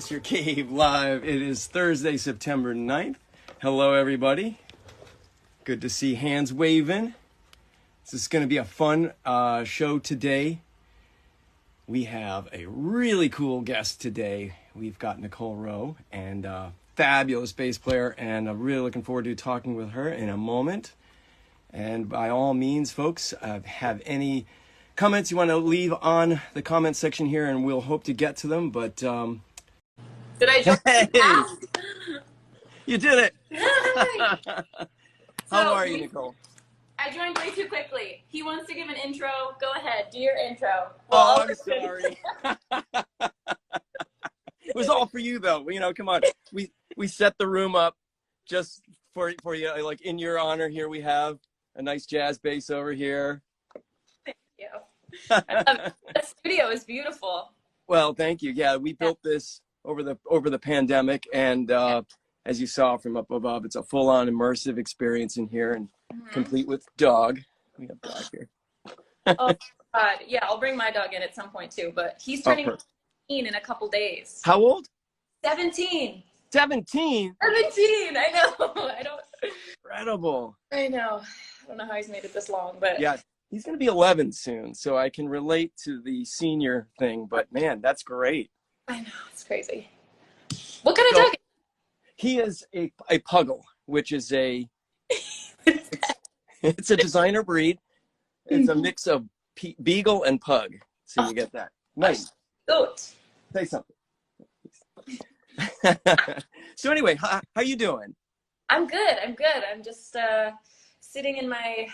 Us Your Cave live. It is Thursday, September 9th. Hello, everybody. Good to see hands waving. This is going to be a fun show today. We have a really cool guest today. We've got Nicole Row, and fabulous bass player, and I'm really looking forward to talking with her in a moment. And by all means, folks, have any comments you want to leave on the comment section here, and we'll hope to get to them. But did I join? Hey, you did it. How are you, Nicole? I joined way too quickly. He wants to give an intro. Go ahead, do your intro. Well, I'm sorry. It was all for you, though. You know, come on. We set the room up just for you. Like, in your honor, here we have a nice jazz bass over here. Thank you. I love it. The studio is beautiful. Well, thank you. Yeah, we built this over the pandemic, and as you saw from up above, it's a full-on immersive experience in here, and complete with dog. We have dog here. Oh God, yeah, I'll bring my dog in at some point too. But he's turning 17 in a couple days. How old? 17. 17. 17. I know. Incredible. I know. I don't know how he's made it this long, but yeah, he's going to be 11 soon, so I can relate to the senior thing. But man, that's great. I know, it's crazy. What kind of dog? He is a puggle, which is it's a designer breed. It's a mix of beagle and pug. So you get that. Nice. Good. Say something. So anyway, how you doing? I'm good. I'm just sitting in my,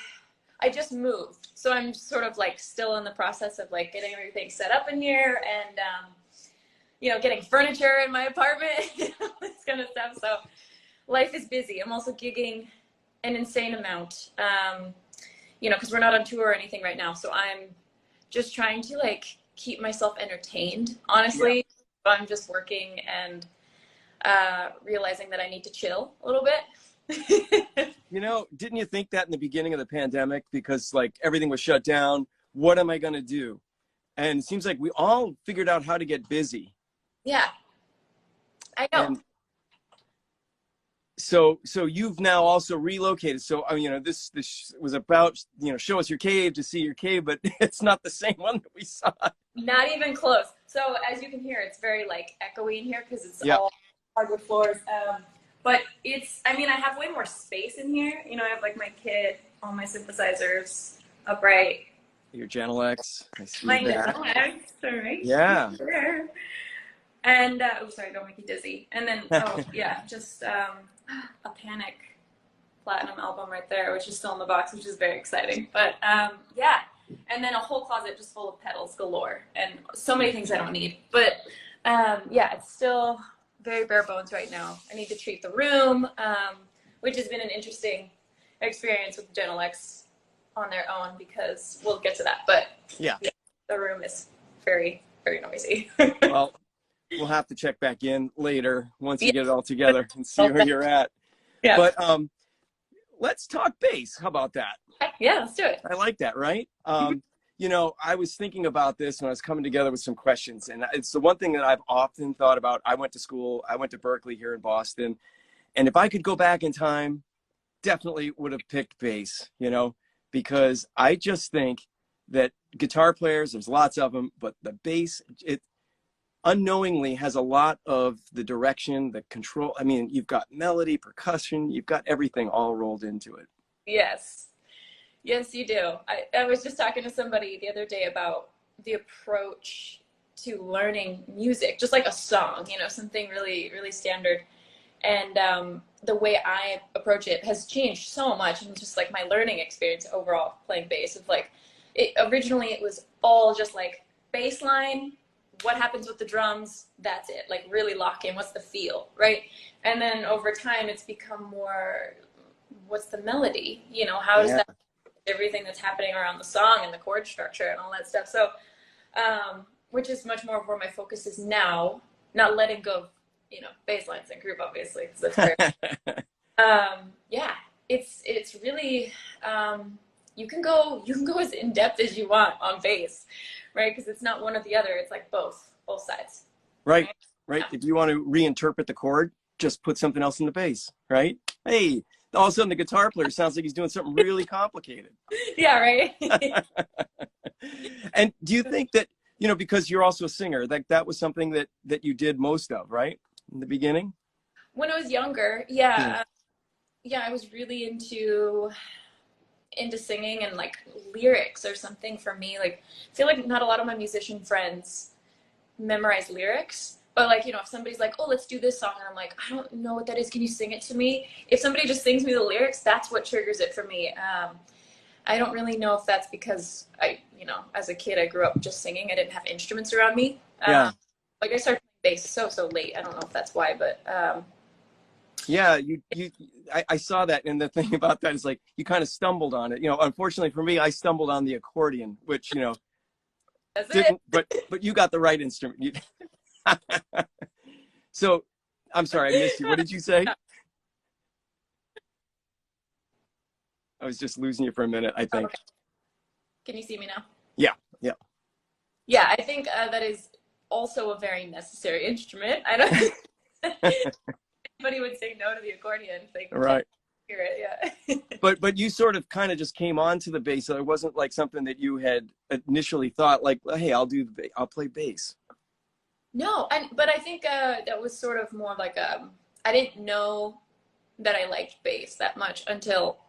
I just moved. So I'm sort of like still in the process of like getting everything set up in here and, you know, getting furniture in my apartment, this kind of stuff. So life is busy. I'm also gigging an insane amount, you know, because we're not on tour or anything right now. So I'm just trying to like keep myself entertained, honestly. Yeah. I'm just working and realizing that I need to chill a little bit. You know, didn't you think that in the beginning of the pandemic, because like everything was shut down? What am I going to do? And it seems like we all figured out how to get busy. Yeah, I know. And so you've now also relocated. So, you know, this was about, you know, show us your cave to see your cave, but it's not the same one that we saw. Not even close. So as you can hear, it's very like echoey in here because it's all hardwood floors. But it's, I mean, I have way more space in here. You know, I have like my kit, all my synthesizers upright. Your Genelecs. My Genelec, sorry. Yeah. And, oh, sorry, don't make you dizzy. And then, oh, yeah, just a Panic platinum album right there, which is still in the box, which is very exciting. But, yeah. And then a whole closet just full of pedals galore and so many things I don't need. But, yeah, it's still very bare bones right now. I need to treat the room, which has been an interesting experience with Genelecs on their own because we'll get to that. But, yeah the room is very, very noisy. Well, we'll have to check back in later once you get it all together and see where you're at. Yeah. But let's talk bass. How about that? Yeah, let's do it. I like that, right? You know, I was thinking about this when I was coming together with some questions, and it's the one thing that I've often thought about. I went to Berkeley here in Boston, and if I could go back in time, definitely would have picked bass, you know, because I just think that guitar players, there's lots of them, but the bass, it unknowingly has a lot of the direction, the control. I mean, you've got melody, percussion, you've got everything all rolled into it. Yes. Yes, you do. I was just talking to somebody the other day about the approach to learning music, just like a song, you know, something really, really standard. And the way I approach it has changed so much. And just like my learning experience overall playing bass of like, originally it was all just like bass line, what happens with the drums, that's it. Like really lock in, what's the feel, right? And then over time it's become more, what's the melody? You know, how does that, everything that's happening around the song and the chord structure and all that stuff. So, which is much more where my focus is now, not letting go of, you know, bass lines and groove, obviously, because that's very, yeah, it's really, you can go as in depth as you want on bass, right? Because it's not one or the other. It's like both sides. Right. right? If you want to reinterpret the chord, just put something else in the bass, right? Hey, all of a sudden the guitar player sounds like he's doing something really complicated. Yeah, right. And do you think that, you know, because you're also a singer, that was something that you did most of, right? In the beginning? When I was younger, yeah. Yeah, I was really into singing and like lyrics or something for me. Like, I feel like not a lot of my musician friends memorize lyrics, but like, you know, if somebody's like, oh, let's do this song, and I'm like, I don't know what that is, can you sing it to me? If somebody just sings me the lyrics, that's what triggers it for me. I don't really know if that's because you know, as a kid I grew up just singing. I didn't have instruments around me. Yeah. Like I started playing bass so late. I don't know if that's why, but yeah, I saw that, and the thing about that is like you kind of stumbled on it. You know, unfortunately for me, I stumbled on the accordion, which, you know, that's didn't, it. but you got the right instrument. So, I'm sorry, I missed you. What did you say? I was just losing you for a minute, I think. Okay. Can you see me now? Yeah, yeah. Yeah, I think that is also a very necessary instrument. I don't anybody would say no to the accordion if they Right. hear it. Yeah. But you sort of kind of just came onto the bass, so it wasn't like something that you had initially thought like, hey, I'll play bass. No, but I think that was sort of more like I didn't know that I liked bass that much until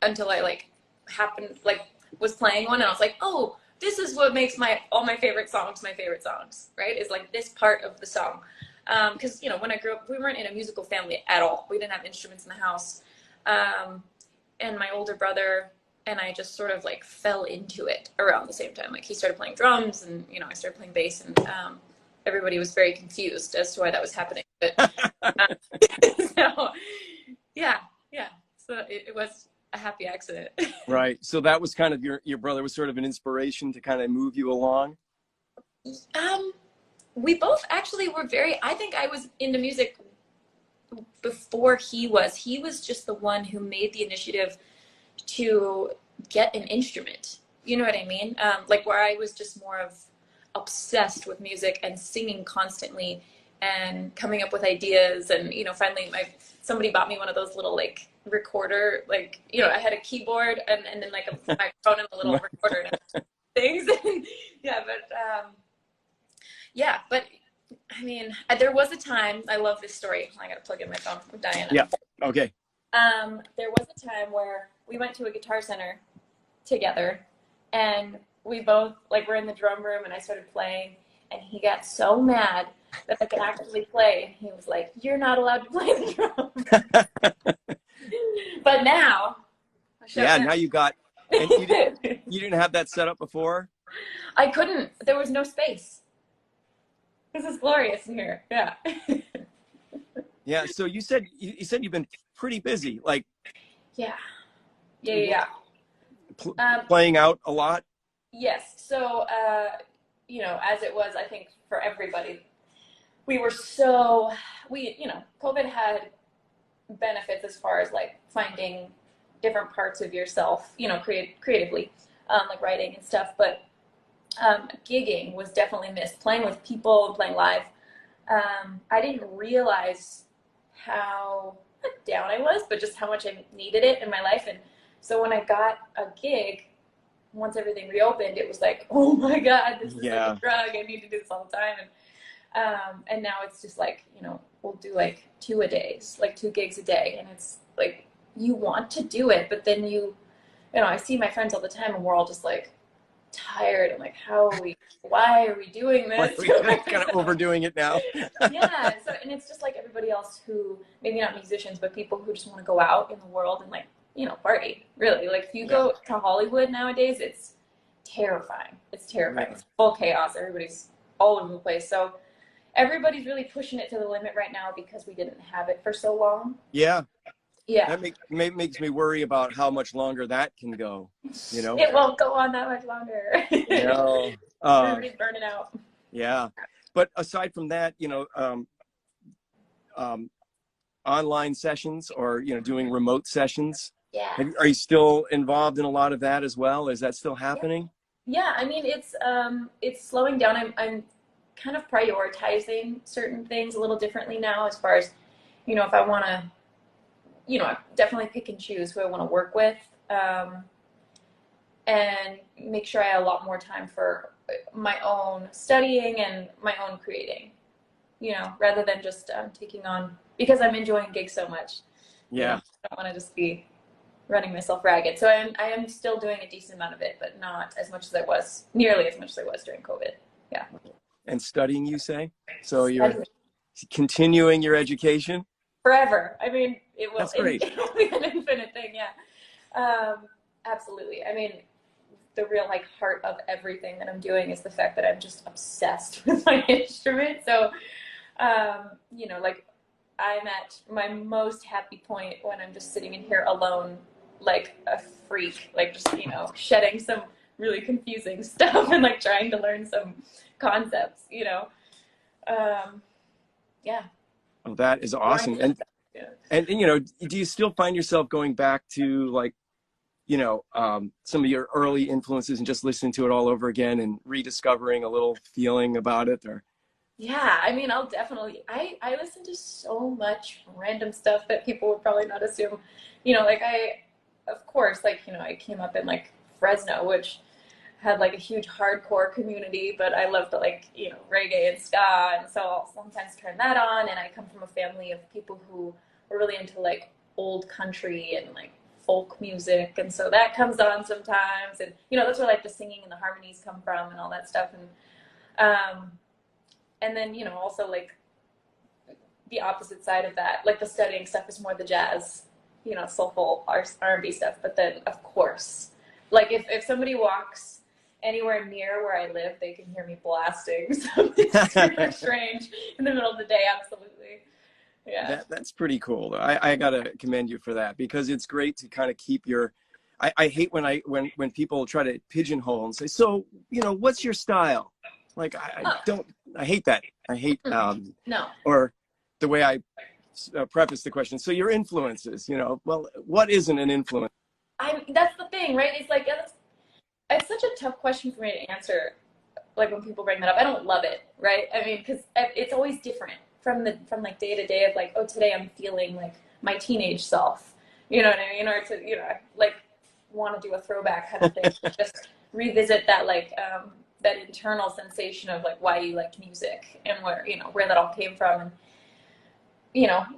I like happened like was playing one, and I was like, oh, this is what makes all my favorite songs, right? Is like this part of the song. Because you know, when I grew up, we weren't in a musical family at all. We didn't have instruments in the house, and my older brother and I just sort of like fell into it around the same time. Like he started playing drums, and you know, I started playing bass, and everybody was very confused as to why that was happening. But so yeah. So it was a happy accident. Right. So that was kind of your brother was sort of an inspiration to kind of move you along. We both actually were I think I was into music before he was. He was just the one who made the initiative to get an instrument. You know what I mean? Like where I was just more of obsessed with music and singing constantly and coming up with ideas. And, you know, finally somebody bought me one of those little like recorder, like, you know, I had a keyboard and then like a microphone and a little recorder and things. Yeah, but I mean, there was a time, I love this story. I gotta plug in my phone. I'm dying. Yeah. Okay. There was a time where we went to a guitar center together, and we both like were in the drum room, and I started playing, and he got so mad that I could actually play. He was like, "You're not allowed to play the drum." But now, now you got. And you didn't have that set up before? I couldn't. There was no space. This is glorious in here. Yeah. Yeah. So you said you've been pretty busy, like. Yeah. Playing out a lot. Yes. So, you know, as it was, I think for everybody, you know, COVID had benefits as far as like finding different parts of yourself, you know, creatively, like writing and stuff. But gigging was definitely missed. Playing with people and playing live. I didn't realize how not down I was, but just how much I needed it in my life. And so when I got a gig, once everything reopened, it was like, oh my God, this is like a drug. I need to do this all the time. And now it's just like, you know, we'll do like 2 gigs a day. And it's like, you want to do it, but then you know, I see my friends all the time and we're all just like tired. I'm like, why are we doing this? We're kind of overdoing it now. Yeah. So, and it's just like everybody else who, maybe not musicians, but people who just want to go out in the world and like, you know, party, really. Like if you go to Hollywood nowadays, it's terrifying. It's full chaos. Everybody's all over the place. So everybody's really pushing it to the limit right now because we didn't have it for so long. Yeah. Yeah. That makes me worry about how much longer that can go, you know? It won't go on that much longer. No. Everybody's burning out. Yeah. But aside from that, you know, online sessions or, you know, doing remote sessions. Yeah. Are you still involved in a lot of that as well? Is that still happening? Yeah. I mean, it's slowing down. I'm kind of prioritizing certain things a little differently now, as far as, if I want to, I definitely pick and choose who I want to work with, and make sure I have a lot more time for my own studying and my own creating, rather than just taking on, because I'm enjoying gigs so much. Yeah. I don't want to just be running myself ragged. So I am still doing a decent amount of it, but not as much as I was, nearly as much as I was during COVID. Yeah. And studying, you say? So you're continuing your education? Forever. I mean, That's great. it will be an infinite thing. Yeah. Absolutely. I mean, the real heart of everything that I'm doing is the fact that I'm just obsessed with my instrument. So, I'm at my most happy point when I'm just sitting in here alone, like a freak, just, shedding some really confusing stuff and trying to learn some concepts, yeah. Oh, that is awesome. And, yeah. and, do you still find yourself going back to some of your early influences and just listening to it all over again and rediscovering a little feeling about it? Or Yeah, I mean, I'll definitely, I listen to so much random stuff that people would probably not assume, of course, I came up in Fresno, which had a huge hardcore community, but I loved reggae and ska, and so I'll sometimes turn that on. And I come from a family of people who were really into old country and folk music, and so that comes on sometimes. And that's where the singing and the harmonies come from and all that stuff. And then also the opposite side of that, the studying stuff is more the jazz, soulful R&B stuff. But then of course, if somebody walks anywhere near where I live, they can hear me blasting something super strange in the middle of the day. Absolutely. Yeah. That's pretty cool. I gotta commend you for that, because it's great to kind of keep your, I hate when people try to pigeonhole and say, so, what's your style? I hate that. I hate, no. Or the way I preface the question. So your influences, well, what isn't an influence? That's the thing, right? It's such a tough question for me to answer. When people bring that up, I don't love it, right? I mean, because it's always different from day to day of oh, today I'm feeling my teenage self, you know what I mean? Or to, want to do a throwback kind of thing, just revisit that, that internal sensation of why you liked music and where that all came from. And,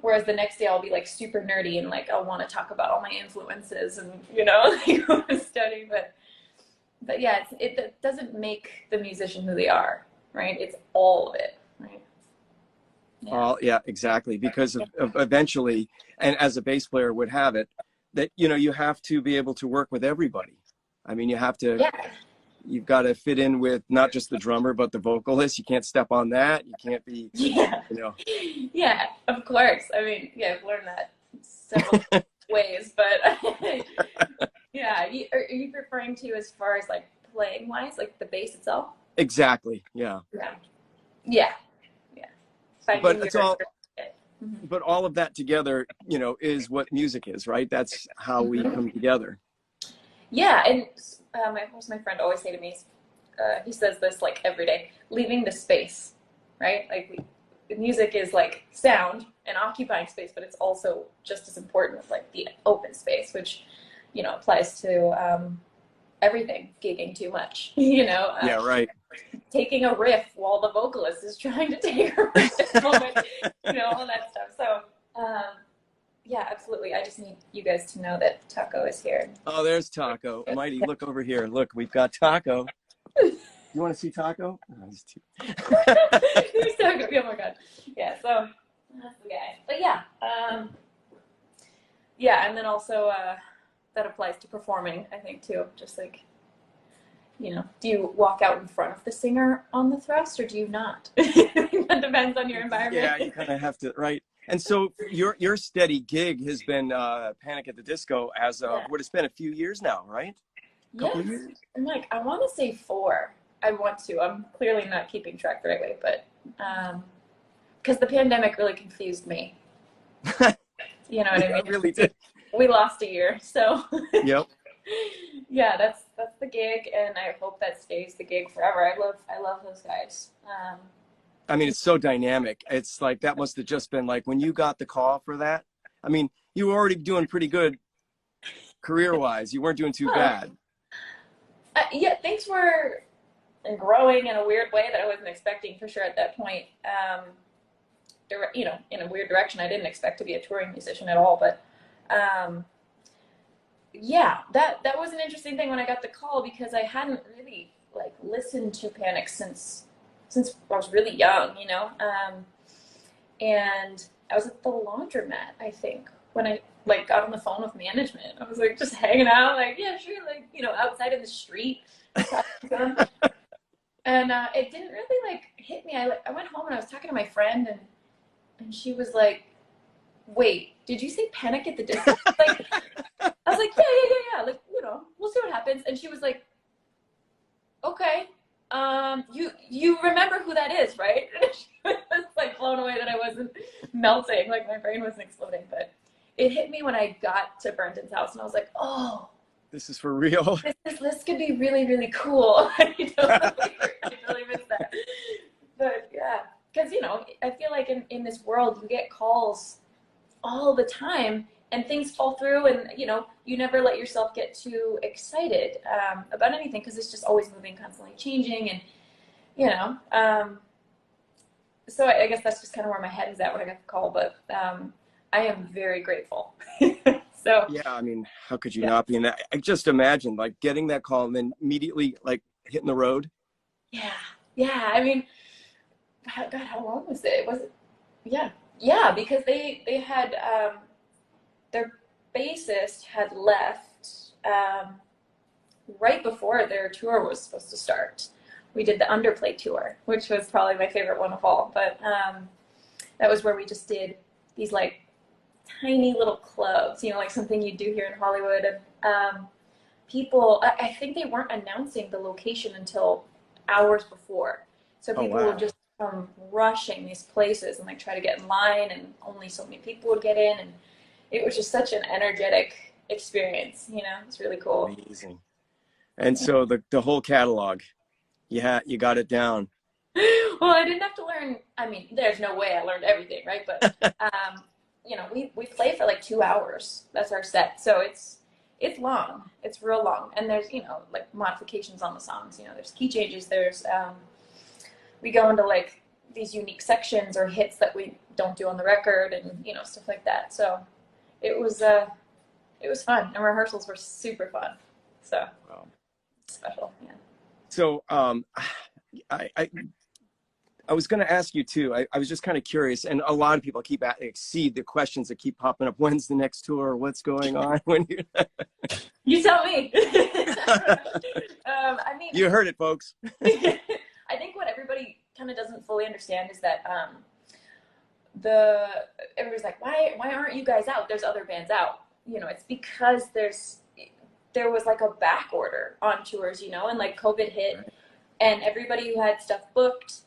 whereas the next day I'll be super nerdy and I'll want to talk about all my influences and, study, but yeah, it doesn't make the musician who they are, right? It's all of it, right? Yeah. Yeah, exactly. Because of eventually, and as a bass player would have it, that, you have to be able to work with everybody. I mean, you have to, you've got to fit in with not just the drummer, but the vocalist. You can't step on that. You can't be, Yeah, of course. I mean, yeah, I've learned that several ways, but yeah. Are you referring to as far as playing wise, the bass itself? Exactly. Yeah. Yeah. But it's all, but all of that together, is what music is, right? That's how we come together. Yeah, and my friend always say to me, he says this every day, leaving the space, right? Music is sound and occupying space, but it's also just as important as the open space, which applies to everything. Gigging too much, Yeah, right. Taking a riff while the vocalist is trying to take a riff moment, all that stuff. So yeah, absolutely. I just need you guys to know that Taco is here. Oh, there's Taco. Mighty, look over here. Look, we've got Taco. You want to see Taco? Oh, he's too... He's Taco. Oh my god. Yeah, so that's the guy. But yeah. Yeah, and then also that applies to performing, I think, too. Just do you walk out in front of the singer on the thrust, or do you not? That depends on your environment. Yeah, you kind of have to, right? And so your steady gig has been Panic at the Disco as of what, it's been a few years now, right? Couple years? I'm I want to say 4. I want to. I'm clearly not keeping track the right way, but because the pandemic really confused me. You know what I mean? It really did. We lost a year, so. Yep. Yeah, that's the gig, and I hope that stays the gig forever. I love those guys. I mean, it's so dynamic. It's like, that must have just been like when you got the call for that. I mean, you were already doing pretty good career-wise. You weren't doing too bad. Yeah, things were growing in a weird way that I wasn't expecting for sure at that point. You know, in a weird direction. I didn't expect to be a touring musician at all, but yeah, that was an interesting thing when I got the call, because I hadn't really like listened to Panic since I was really young, you know. And I was at the laundromat, I think, when I like got on the phone with management. I was like just hanging out, like, yeah, sure, like, you know, outside in the street. And it didn't really like hit me. I went home and I was talking to my friend, and she was like, "Wait, did you say Panic at the Disco?" Like, I was like, yeah. Like, you know, we'll see what happens. And she was like, "Okay, you remember who that is, right?" And she was like blown away that I wasn't melting, like my brain wasn't exploding. But it hit me when I got to Brenton's house, and I was like, "Oh, This is for real. this could be really, really cool." I totally missed that. But yeah, because, you know, I feel like in this world, you get calls all the time and things fall through, and, you know, you never let yourself get too excited about anything, because it's just always moving, constantly changing. And, you know, so I guess that's just kind of where my head was at when I got the call. But I am very grateful. So Yeah, I mean, how could you yeah. not be in that? I just imagine like getting that call and then immediately like hitting the road. Yeah. I mean, God, how long was it? Was it? Yeah, because they had their bassist had left right before their tour was supposed to start. We did the Underplay tour, which was probably my favorite one of all. But that was where we just did these like tiny little clubs, you know, like something you do here in Hollywood. And people, I think they weren't announcing the location until hours before. So Oh, people wow. would just come rushing these places and like try to get in line, and only so many people would get in. And it was just such an energetic experience, you know. It's really cool. Amazing. And so the whole catalog, you got it down. Well, I didn't have to learn. I mean, there's no way I learned everything, right? But you know, we play for like 2 hours. That's our set, so it's long. It's real long, and there's, you know, like modifications on the songs. You know, there's key changes. There's we go into like these unique sections or hits that we don't do on the record, and, you know, stuff like that. So it was fun, and rehearsals were super fun. So Wow. special, yeah. So I was going to ask you too. I was just kind of curious, and a lot of people keep exceed the questions that keep popping up. When's the next tour? What's going on? When you You tell me. I mean, you heard it, folks. I think what everybody kind of doesn't fully understand is that everybody's like, why aren't you guys out? There's other bands out. You know, it's because there was like a back order on tours, you know, and like COVID hit, Right. and everybody who had stuff booked,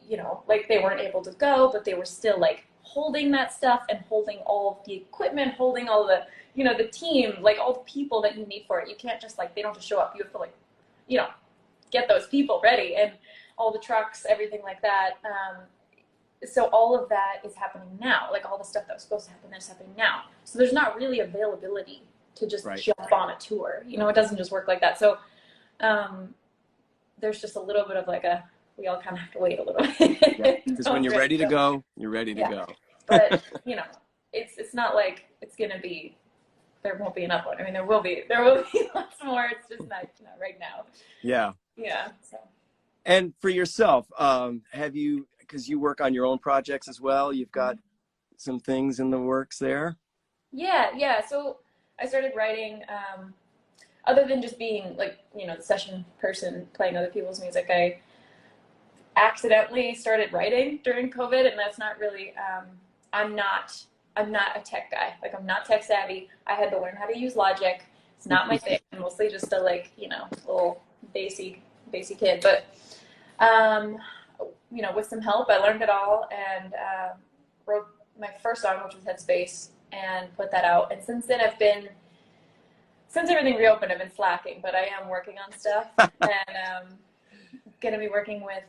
you know, like they weren't able to go, but they were still like holding that stuff and holding all of the equipment, holding all the, you know, the team, like all the people that you need for it. You can't just like, they don't just show up. You have to like, you know, get those people ready, and all the trucks, everything like that. So all of that is happening now. Like all the stuff that was supposed to happen is happening now. So there's not really availability to just Right. jump on a tour. You know, it doesn't just work like that. So there's just a little bit of like we all kind of have to wait a little bit. Because when you're ready to go, you're ready to go. But, you know, it's not like it's going to be, there won't be enough one. I mean, there will be lots more. It's just not right now. Yeah. Yeah. So. And for yourself, have you, because you work on your own projects as well, you've got some things in the works there? Yeah. So I started writing, other than just being like, you know, the session person playing other people's music, I accidentally started writing during COVID, and that's not really, I'm not a tech guy. Like, I'm not tech savvy. I had to learn how to use Logic. It's not my thing. I'm mostly just a, like, you know, little basic kid. But, you know, with some help, I learned it all, and wrote my first song, which was Headspace, and put that out. And since then, since everything reopened, I've been slacking, but I am working on stuff, and going to be working with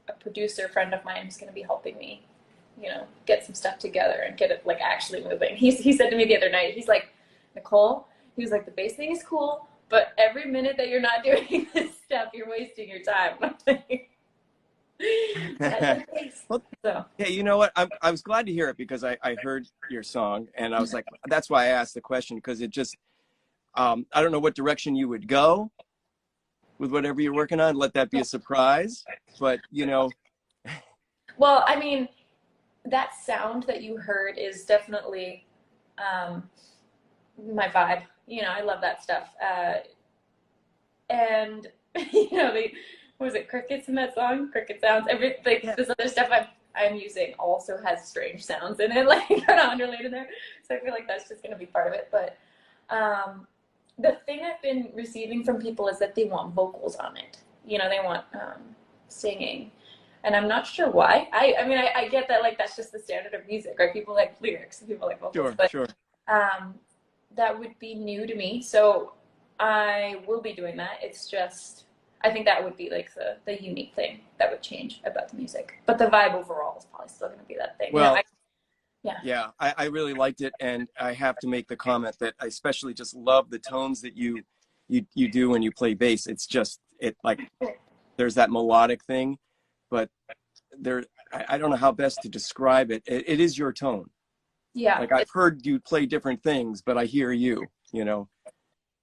a producer friend of mine who's going to be helping me, you know, get some stuff together and get it like actually moving. He said to me the other night, he's like, Nicole, he was like, the bass thing is cool, but every minute that you're not doing this stuff, you're wasting your time. Well, So yeah, you know what? I was glad to hear it because I heard your song and I was like, that's why I asked the question, because it just, I don't know what direction you would go with whatever you're working on. Let that be a surprise. But, you know. well, I mean, that sound that you heard is definitely my vibe. You know, I love that stuff. And, you know, what was it, crickets in that song? Cricket sounds. This other stuff I'm using also has strange sounds in it, like kind of underlaid in there. So I feel like that's just going to be part of it. But the thing I've been receiving from people is that they want vocals on it. You know, they want singing. And I'm not sure why. I mean, I get that, like, that's just the standard of music, right? People like lyrics and people like vocals. Sure. That would be new to me. So I will be doing that. It's just, I think that would be like the unique thing that would change about the music. But the vibe overall is probably still going to be that thing. Well, yeah. I really liked it. And I have to make the comment that I especially just love the tones that you do when you play bass. It's just, there's that melodic thing, but I don't know how best to describe it. It is your tone. Yeah. Like I've heard you play different things, but I hear you, you know.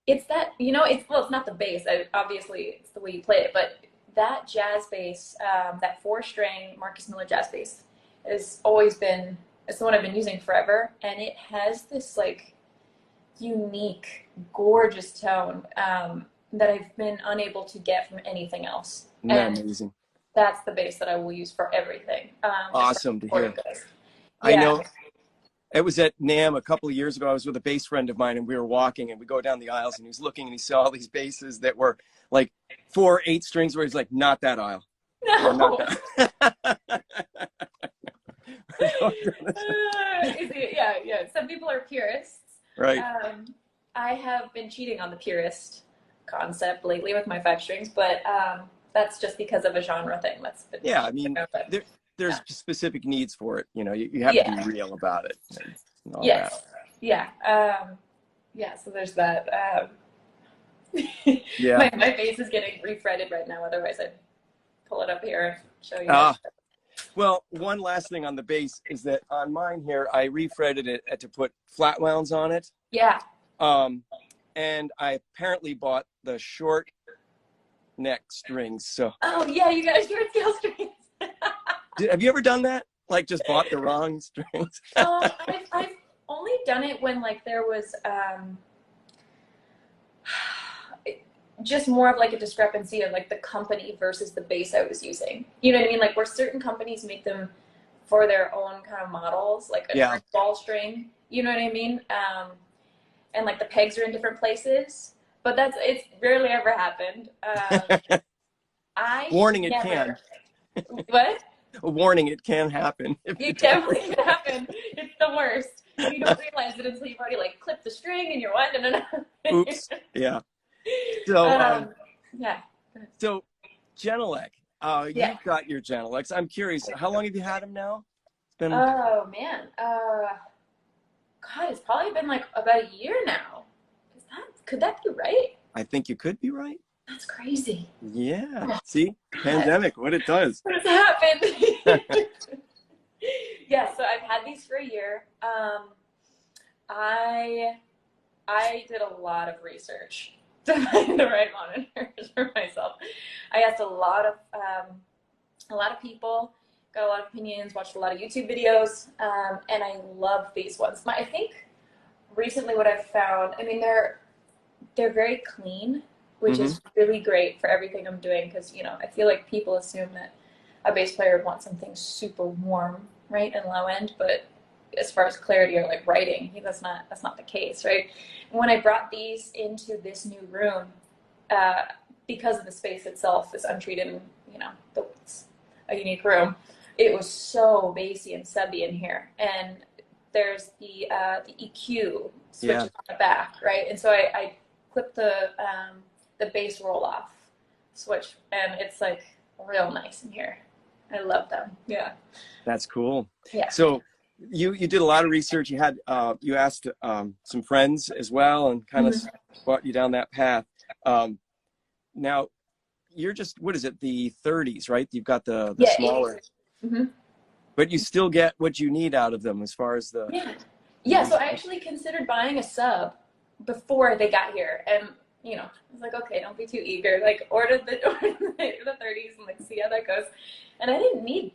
It's that, you know, it's not the bass. Obviously, it's the way you play it, but that jazz bass, that 4-string Marcus Miller jazz bass, has always been, it's the one I've been using forever, and it has this like unique, gorgeous tone that I've been unable to get from anything else. Isn't that amazing? That's the bass that I will use for everything. Awesome to hear. Yeah. I know. It was at NAMM a couple of years ago. I was with a bass friend of mine, and we were walking, and we go down the aisles, and he was looking, and he saw all these basses that were like 4 8 strings, where he's like, not that aisle. No. Not that. Yeah. Some people are purists. Right. I have been cheating on the purist concept lately with my 5 strings, but that's just because of a genre thing. I mean, there's specific needs for it. You know, you have to be real about it. And all that. Yeah. So there's that. Yeah. My bass is getting refretted right now. Otherwise, I'd pull it up here and show you. Well, one last thing on the bass is that on mine here, I refretted it to put flat wounds on it. Yeah. And I apparently bought the short neck strings. So. Oh yeah, you got short scale strings. Have you ever done that? Like just bought the wrong strings? I've only done it when like there was just more of like a discrepancy of like the company versus the bass I was using. You know what I mean? Like where certain companies make them for their own kind of models, like a ball string. You know what I mean? And like the pegs are in different places. But it's rarely ever happened. Warning, it can. What? A warning, it can happen. It definitely can happen. It's the worst. You don't realize it until you've already like clipped the string and you're what? No. Oops. Yeah. So, yeah. So, Genelec. You've got your Genelecs. I'm curious, how long have you had them now? It's been. Oh man. God, it's probably been like about a year now. Could that be right? I think you could be right. That's crazy. Yeah. See, pandemic, what it does. What has happened? Yeah, so I've had these for a year. I did a lot of research to find the right monitors for myself. I asked a lot of people, got a lot of opinions, watched a lot of YouTube videos, and I love these ones. I think recently what I've found, I mean, they're very clean, which is really great for everything I'm doing, because, you know, I feel like people assume that a bass player would want something super warm, right, and low end, but as far as clarity or like writing, that's not the case, right? And when I brought these into this new room, because of the space itself is untreated and, you know, it's a unique room, it was so bassy and subby in here. And there's the EQ switches on the back, right? And so I clipped the bass roll off switch, and it's like real nice in here. I love them. Yeah. That's cool. Yeah. So you did a lot of research. You had you asked some friends as well, and kind of brought you down that path. Now you're just, what is it, the 30s, right? You've got the Yeah, smaller, but you still get what you need out of them as far as the. Yeah. So I actually considered buying a sub before they got here, and you know, I was like, okay, don't be too eager. Like, order the 30s and like see how that goes. And I didn't need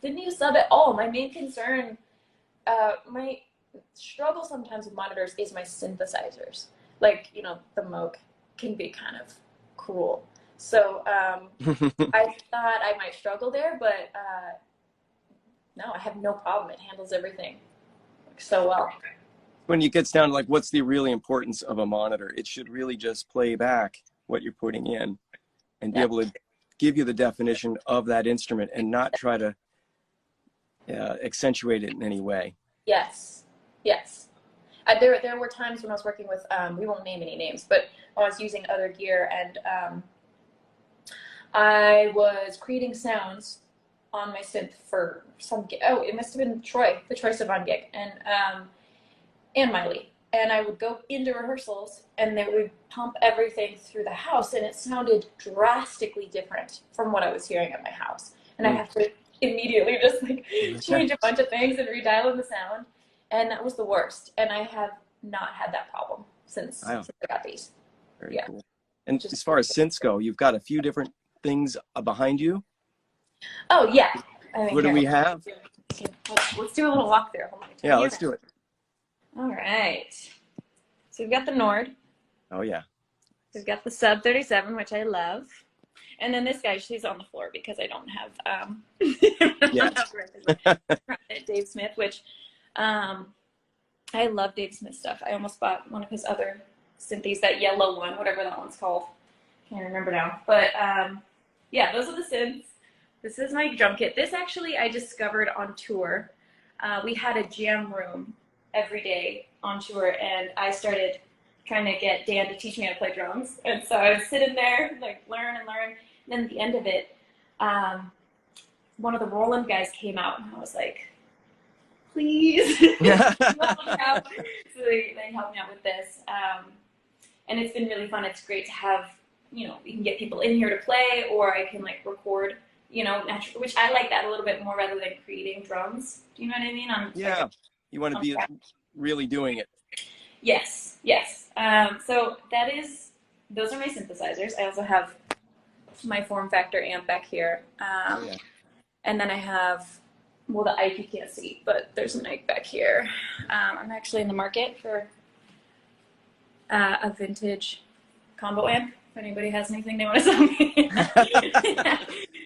a sub at all. My main concern, my struggle sometimes with monitors is my synthesizers. Like, you know, the Moog can be kind of cruel. So I thought I might struggle there, but no, I have no problem. It handles everything so well. When it gets down to like, what's the really importance of a monitor? It should really just play back what you're putting in and be able to give you the definition of that instrument and not try to accentuate it in any way. Yes. There were times when I was working with, we won't name any names, but I was using other gear, and I was creating sounds on my synth for some gig. Oh, it must have been the Troy Sivan gig, and Miley. And I would go into rehearsals, and they would pump everything through the house, and it sounded drastically different from what I was hearing at my house. And I have to immediately just like change a bunch of things and redial in the sound, and that was the worst. And I have not had that problem since I got these. Very cool. And as far as synths go, you've got a few different things behind you. Oh yeah. What do we have? Let's do a little walkthrough. Yeah, let's do it. All right. So we've got the Nord. Oh yeah. We've got the Sub 37, which I love. And then this guy, she's on the floor because I don't have Dave Smith, which I love Dave Smith stuff. I almost bought one of his other synthes, that yellow one, whatever that one's called. Can't remember now. But yeah, those are the synths. This is my drum kit. This actually I discovered on tour. We had a jam room every day on tour, and I started trying to get Dan to teach me how to play drums. And so I would sit in there, like, learn. And then at the end of it, one of the Roland guys came out, and I was like, please. So they helped me out with this. And it's been really fun. It's great to have, you know, we can get people in here to play, or I can like record, you know, which I like that a little bit more rather than creating drums. Do you know what I mean? You want to be really doing it. Yes. So those are my synthesizers. I also have my Form Factor amp back here. And then I have, well, the Ike you can't see, but there's an Ike back here. I'm actually in the market for a vintage combo amp. If anybody has anything they want to sell me.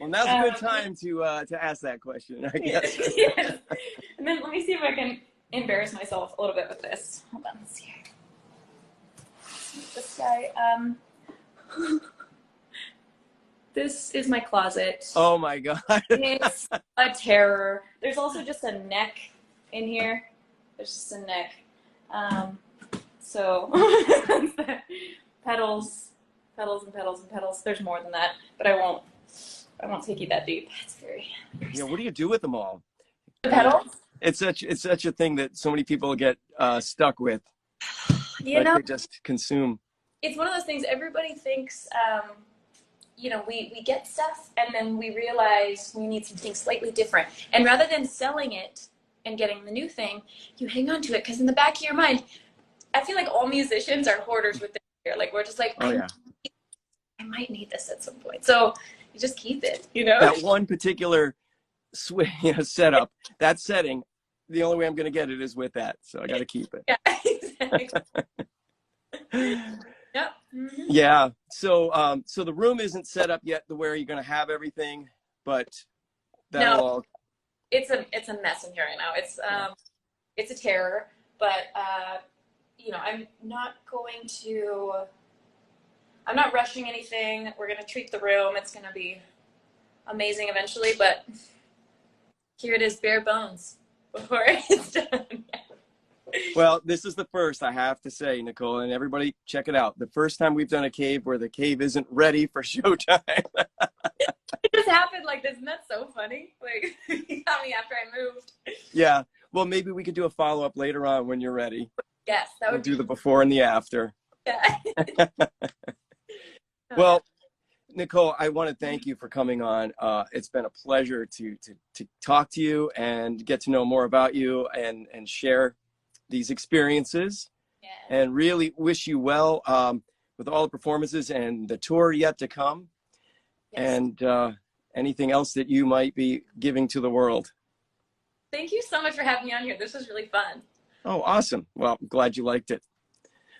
Well, now's a good time to ask that question, I guess. Yes. And then let me see if I can embarrass myself a little bit with this. Hold on, let's see here. This guy, this is my closet. Oh my God. It's a terror. There's also just a neck in here. There's just a neck. So pedals. There's more than that, but I won't take you that deep. It's very yeah. What do you do with them all? The pedals? It's such a thing that so many people get stuck with. You know, they just consume. It's one of those things. Everybody thinks, you know, we get stuff and then we realize we need something slightly different. And rather than selling it and getting the new thing, you hang on to it because in the back of your mind, I feel like all musicians are hoarders with their gear. Like we're just like, I might need this at some point. So you just keep it, you know? That one particular setup, that setting, the only way I'm going to get it is with that. So I got to keep it. Yeah, exactly. Yep. Mm-hmm. Yeah. So, so the room isn't set up yet to where you're going to have everything, but it's a mess in here right now. It's a terror, but, you know, I'm not rushing anything. We're going to treat the room. It's going to be amazing eventually, but here it is, bare bones before it's done. Well, this is the first, I have to say, Nicole, and everybody check it out. The first time we've done a cave where the cave isn't ready for showtime. It just happened like this. Isn't that so funny? Like, you got me after I moved. Yeah. Well, maybe we could do a follow-up later on when you're ready. Yes, that would do the before and the after. Yeah. Well, Nicole, I want to thank you for coming on. It's been a pleasure to talk to you and get to know more about you and share these experiences. Yeah. And really wish you well with all the performances and the tour yet to come. Yes. And anything else that you might be giving to the world. Thank you so much for having me on here. This was really fun. Oh, awesome. Well, I'm glad you liked it.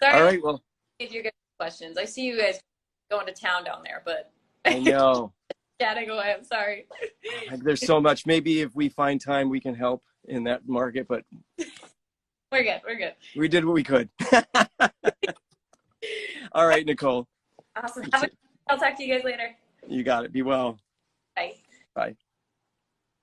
Sorry. All right. Well, if you're good questions, I see you guys going to town down there, but I know. chatting away. I'm sorry. There's so much. Maybe if we find time, we can help in that market, but we're good. We're good. We did what we could. All right, Nicole. Awesome. I'll talk to you guys later. You got it. Be well. Bye. Bye.